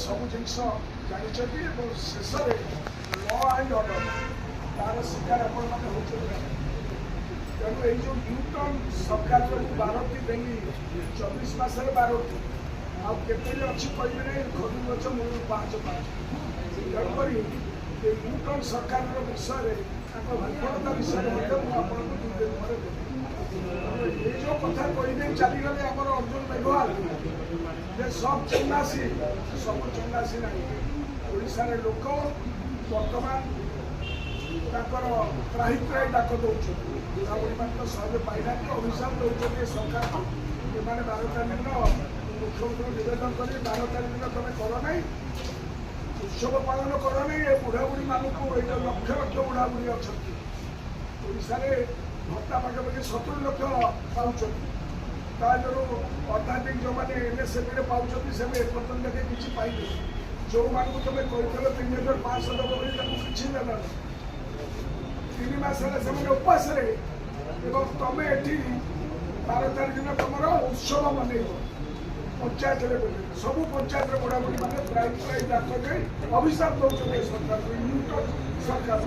ସବୁ ଜିନିଷ ଜାଣିଛନ୍ତି ଏବଂ ଶେଷରେ ଲ ଆଣ୍ଡ ଅର୍ଡର ତାର ଶିକାର ଆପଣମାନେ ହେଉଛନ୍ତି। ତେଣୁ ଏଇ ଯେଉଁ ନ୍ୟୁଟନ ସରକାରର ମୁଁ 12ଟି ଦେଲି 24 ମାସରେ 12ଟି ଆଉ କେତେ ଅଛି କହିଲେ ଖଜୁରୀ ଗଛ ମୂଳରୁ 5 ତେଣୁକରି ଏ ନ୍ୟୁଟନ ସରକାରର ବିଷୟରେ ତାଙ୍କ ବିଫଳତା ବିଷୟରେ ମଧ୍ୟ ମୁଁ ଆପଣଙ୍କୁ 2 ଦିନ ପରେ ଦେବି। ଏ ଯେଉଁ କଥା କହିଦେଇ ଚାଲିଗଲେ ଆମର ଅର୍ଜୁନ ମେଘୱାଲ ଯେ ସବ ଚନ୍ଦାସୀ ସବୁ ଚନ୍ଦାସୀ ନାହିଁ। ଓଡ଼ିଶାରେ ଲୋକ ବର୍ତ୍ତମାନ ତାଙ୍କର ତ୍ରାହି ତ୍ରାହି ଡାକ ଦେଉଛନ୍ତି। ବୁଢ଼ାବୁଢ଼ୀମାନେ ତ ସହଜ ପାଇନାହାନ୍ତି, ଅଭିଶାପ ଦେଉଛନ୍ତି ଏ ସରକାରକୁ। ଏମାନେ 12 ତାରିଖ ଦିନ ମୁଖ୍ୟମନ୍ତ୍ରୀ ନିବେଦନ କରି 12 ତାରିଖ ଦିନ ତମେ କର ନାହିଁ, ଉତ୍ସବ ପାଳନ କର ନାହିଁ। ଏ ବୁଢ଼ାବୁଢ଼ୀମାନଙ୍କୁ ଏଇ ଯେଉଁ ଲକ୍ଷ ଲକ୍ଷ ବୁଢ଼ାବୁଢ଼ୀ ଅଛନ୍ତି ଓଡ଼ିଶାରେ ଭତ୍ତା ପାଖାପାଖି 70 ଲକ୍ଷ ପାଉଛନ୍ତି। ତା ଦେହରୁ ଅର୍ଦ୍ଧାଧିକ ଯେଉଁମାନେ ଏନ୍ଏସ୍ଏଫ୍ରେ ପାଉଛନ୍ତି ସେମାନେ ଏପର୍ଯ୍ୟନ୍ତ କିଛି ପାଇବେ। ଯେଉଁମାନଙ୍କୁ ତୁମେ କହିଥିଲ 3,500 ଦେବ ବୋଲି ତାଙ୍କୁ କିଛି ଦେଲାନି। 3 ମାସ ହେଲା ସେମାନେ ଉପାସରେ ଏବଂ ତମେ ଏଠି 12 ତାରିଖ ଦିନ ତମର ଉତ୍ସବ ମନେଇବ ପଞ୍ଚାୟତରେ ବୋଲି। ସବୁ ପଞ୍ଚାୟତରେ ବୁଢ଼ାବୁଢ଼ୀମାନେ ପ୍ରାୟ ଡାକ ଦେଇ ଅଭିଶାପ ଦେଉଛନ୍ତି ଏ ସରକାରକୁ, ନ୍ୟୁଟନ ସରକାର।